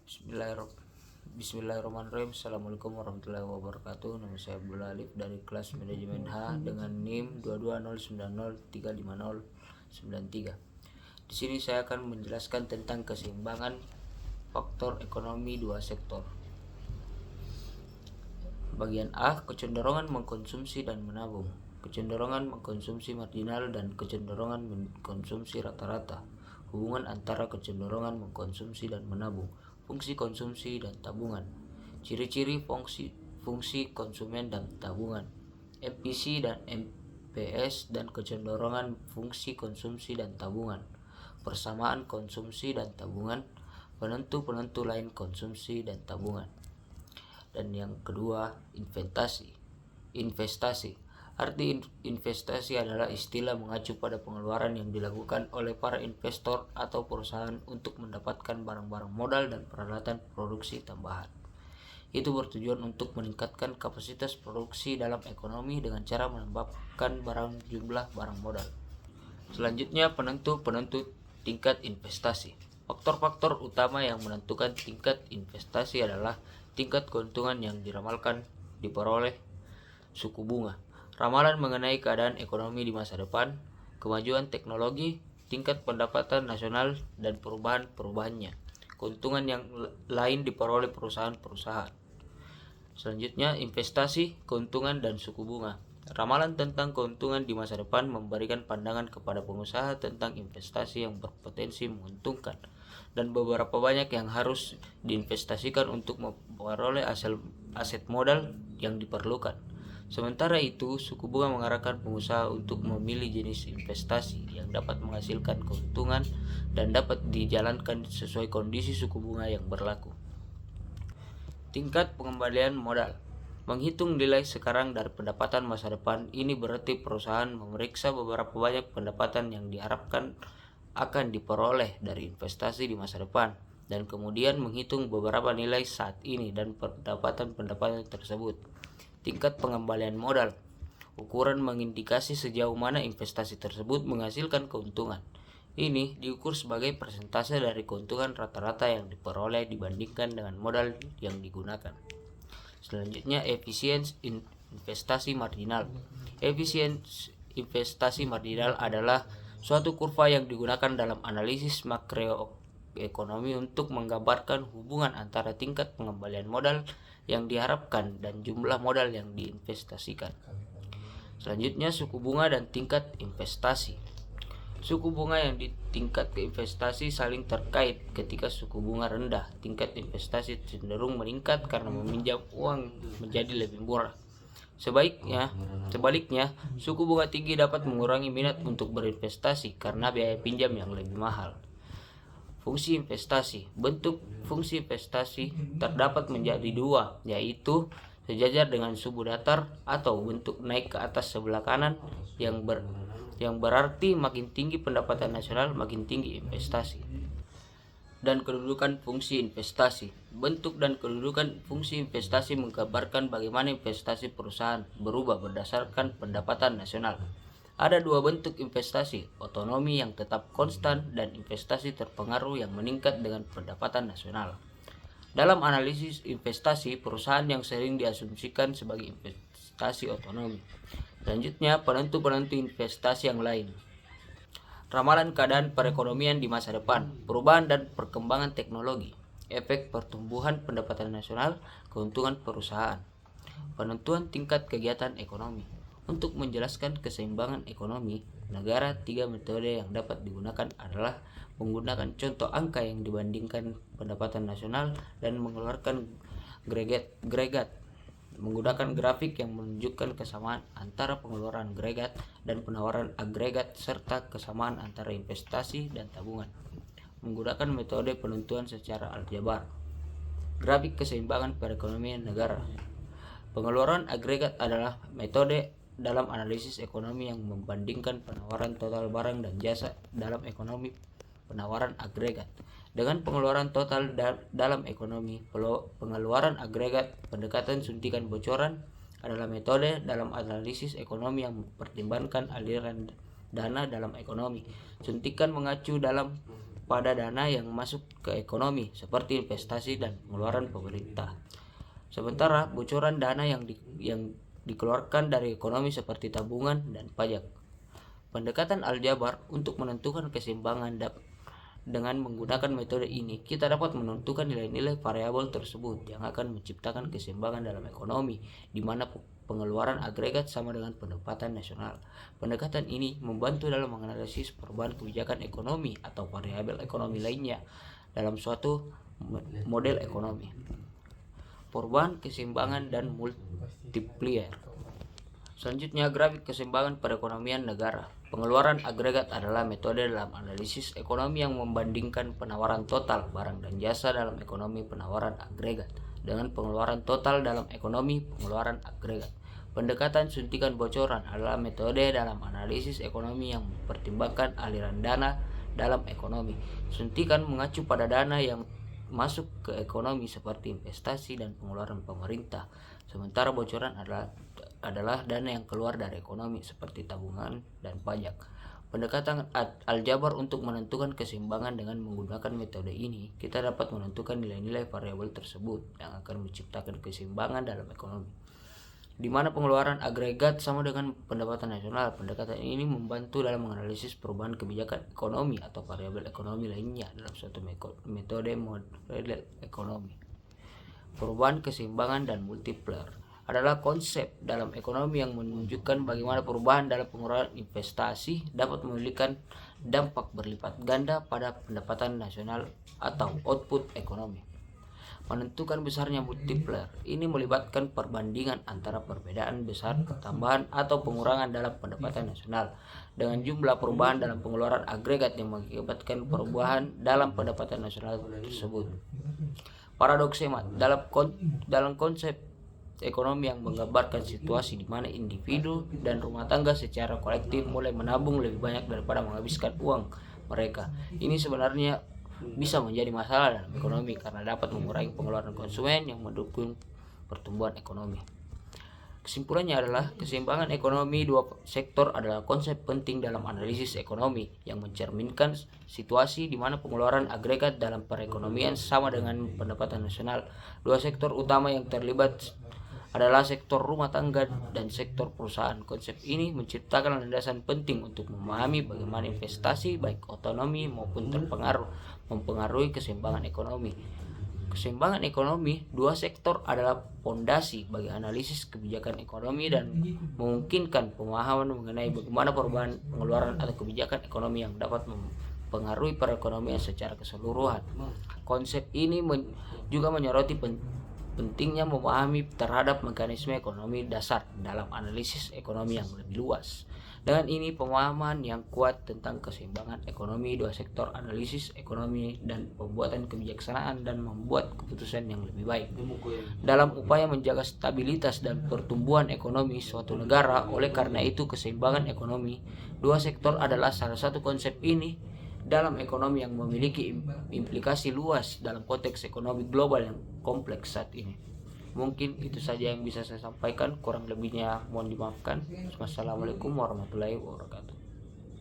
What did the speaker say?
Bismillahirrahmanirrahim. Assalamualaikum warahmatullahi wabarakatuh. Nama saya Abdul Alif dari kelas manajemen H dengan NIM 220903093. Di sini saya akan menjelaskan tentang keseimbangan faktor ekonomi dua sektor. Bagian A, kecenderungan mengkonsumsi dan menabung. Kecenderungan mengkonsumsi marginal dan kecenderungan mengkonsumsi rata-rata. Hubungan antara kecenderungan mengkonsumsi dan menabung. Fungsi konsumsi dan tabungan. Ciri-ciri fungsi konsumen dan tabungan. MPC dan MPS dan kecenderungan fungsi konsumsi dan tabungan. Persamaan konsumsi dan tabungan. Penentu-penentu lain konsumsi dan tabungan. Dan yang kedua, investasi. Arti investasi adalah istilah mengacu pada pengeluaran yang dilakukan oleh para investor atau perusahaan untuk mendapatkan barang-barang modal dan peralatan produksi tambahan. Itu bertujuan untuk meningkatkan kapasitas produksi dalam ekonomi dengan cara menambahkan jumlah barang modal. Selanjutnya, penentu tingkat investasi. Faktor-faktor utama yang menentukan tingkat investasi adalah tingkat keuntungan yang diramalkan diperoleh, suku bunga, ramalan mengenai keadaan ekonomi di masa depan, kemajuan teknologi, tingkat pendapatan nasional dan perubahannya, keuntungan yang lain diperoleh perusahaan-perusahaan. Selanjutnya, investasi, keuntungan dan suku bunga. Ramalan tentang keuntungan di masa depan memberikan pandangan kepada pengusaha tentang investasi yang berpotensi menguntungkan dan beberapa banyak yang harus diinvestasikan untuk memperoleh aset modal yang diperlukan. Sementara itu, suku bunga mengarahkan pengusaha untuk memilih jenis investasi yang dapat menghasilkan keuntungan dan dapat dijalankan sesuai kondisi suku bunga yang berlaku. Tingkat pengembalian modal. Menghitung nilai sekarang dari pendapatan masa depan. Ini berarti perusahaan memeriksa beberapa banyak pendapatan yang diharapkan akan diperoleh dari investasi di masa depan dan kemudian menghitung beberapa nilai saat ini dan pendapatan tersebut. Tingkat pengembalian modal. Ukuran mengindikasi sejauh mana investasi tersebut menghasilkan keuntungan. Ini diukur sebagai persentase dari keuntungan rata-rata yang diperoleh dibandingkan dengan modal yang digunakan. Selanjutnya, efisiensi investasi marginal. Efisiensi investasi marginal adalah suatu kurva yang digunakan dalam analisis makroekonomi untuk menggambarkan hubungan antara tingkat pengembalian modal yang diharapkan dan jumlah modal yang diinvestasikan. Selanjutnya, suku bunga dan tingkat investasi. Suku bunga yang di tingkat investasi saling terkait. Ketika suku bunga rendah, tingkat investasi cenderung meningkat karena meminjam uang menjadi lebih murah. Sebaliknya, suku bunga tinggi dapat mengurangi minat untuk berinvestasi karena biaya pinjam yang lebih mahal. Fungsi investasi. Bentuk fungsi investasi terdapat menjadi dua, yaitu sejajar dengan suku datar atau bentuk naik ke atas sebelah kanan yang berarti makin tinggi pendapatan nasional makin tinggi investasi. Dan kedudukan fungsi investasi. Bentuk dan kedudukan fungsi investasi menggambarkan bagaimana investasi perusahaan berubah berdasarkan pendapatan nasional. Ada dua bentuk investasi, otonomi yang tetap konstan dan investasi terpengaruh yang meningkat dengan pendapatan nasional. Dalam analisis investasi, perusahaan yang sering diasumsikan sebagai investasi otonomi. Selanjutnya, penentu-penentu investasi yang lain. Ramalan keadaan perekonomian di masa depan, perubahan dan perkembangan teknologi, efek pertumbuhan pendapatan nasional, keuntungan perusahaan. Penentuan tingkat kegiatan ekonomi. Untuk menjelaskan keseimbangan ekonomi negara, 3 metode yang dapat digunakan adalah menggunakan contoh angka yang dibandingkan pendapatan nasional dan mengeluarkan agregat, menggunakan grafik yang menunjukkan kesamaan antara pengeluaran agregat dan penawaran agregat serta kesamaan antara investasi dan tabungan, menggunakan metode penentuan secara aljabar. Grafik keseimbangan perekonomian negara. Pengeluaran agregat adalah metode dalam analisis ekonomi yang membandingkan penawaran total barang dan jasa dalam ekonomi penawaran agregat dengan pengeluaran total dalam ekonomi. Pengeluaran agregat pendekatan suntikan bocoran adalah metode dalam analisis ekonomi yang mempertimbangkan aliran dana dalam ekonomi. Suntikan mengacu dalam pada dana yang masuk ke ekonomi seperti investasi dan pengeluaran pemerintah. Sementara bocoran dana yang dikeluarkan dari ekonomi seperti tabungan dan pajak. Pendekatan aljabar untuk menentukan keseimbangan dengan menggunakan metode ini, kita dapat menentukan nilai-nilai variabel tersebut yang akan menciptakan keseimbangan dalam ekonomi, di mana pengeluaran agregat sama dengan pendapatan nasional. Pendekatan ini membantu dalam menganalisis perubahan kebijakan ekonomi atau variabel ekonomi lainnya dalam suatu model ekonomi. Perubahan keseimbangan dan multiplier. Selanjutnya, grafik keseimbangan perekonomian negara. Pengeluaran agregat adalah metode dalam analisis ekonomi yang membandingkan penawaran total barang dan jasa dalam ekonomi penawaran agregat dengan pengeluaran total dalam ekonomi pengeluaran agregat. Pendekatan suntikan bocoran adalah metode dalam analisis ekonomi yang mempertimbangkan aliran dana dalam ekonomi. Suntikan mengacu pada dana yang masuk ke ekonomi seperti investasi dan pengeluaran pemerintah, sementara bocoran adalah dana yang keluar dari ekonomi seperti tabungan dan pajak. Pendekatan aljabar untuk menentukan keseimbangan dengan menggunakan metode ini, kita dapat menentukan nilai-nilai variabel tersebut yang akan menciptakan keseimbangan dalam ekonomi, di mana pengeluaran agregat sama dengan pendapatan nasional. Pendekatan ini membantu dalam menganalisis perubahan kebijakan ekonomi atau variabel ekonomi lainnya dalam suatu metode model ekonomi. Perubahan keseimbangan dan multiplier adalah konsep dalam ekonomi yang menunjukkan bagaimana perubahan dalam pengeluaran investasi dapat memiliki dampak berlipat ganda pada pendapatan nasional atau output ekonomi. Menentukan besarnya multiplier ini melibatkan perbandingan antara perbedaan besar tambahan atau pengurangan dalam pendapatan nasional dengan jumlah perubahan dalam pengeluaran agregat yang mengakibatkan perubahan dalam pendapatan nasional tersebut. Paradoks hemat dalam konsep ekonomi yang menggambarkan situasi di mana individu dan rumah tangga secara kolektif mulai menabung lebih banyak daripada menghabiskan uang mereka. Ini sebenarnya bisa menjadi masalah dalam ekonomi karena dapat mengurangi pengeluaran konsumen yang mendukung pertumbuhan ekonomi. Kesimpulannya adalah keseimbangan ekonomi dua sektor adalah konsep penting dalam analisis ekonomi yang mencerminkan situasi di mana pengeluaran agregat dalam perekonomian sama dengan pendapatan nasional. Dua sektor utama yang terlibat adalah sektor rumah tangga dan sektor perusahaan. Konsep ini menciptakan landasan penting untuk memahami bagaimana investasi baik otonomi maupun mempengaruhi keseimbangan ekonomi. Keseimbangan ekonomi dua sektor adalah fondasi bagi analisis kebijakan ekonomi dan memungkinkan pemahaman mengenai bagaimana perubahan pengeluaran atau kebijakan ekonomi yang dapat mempengaruhi perekonomian secara keseluruhan. Konsep ini juga menyoroti pentingnya memahami terhadap mekanisme ekonomi dasar dalam analisis ekonomi yang lebih luas. Dengan ini, pemahaman yang kuat tentang keseimbangan ekonomi dua sektor analisis ekonomi dan pembuatan kebijaksanaan dan membuat keputusan yang lebih baik dalam upaya menjaga stabilitas dan pertumbuhan ekonomi suatu negara. Oleh karena itu, keseimbangan ekonomi dua sektor adalah salah satu konsep ini dalam ekonomi yang memiliki implikasi luas dalam konteks ekonomi global yang kompleks saat ini. Mungkin itu saja yang bisa saya sampaikan, kurang lebihnya mohon dimaafkan. Wassalamualaikum warahmatullahi wabarakatuh.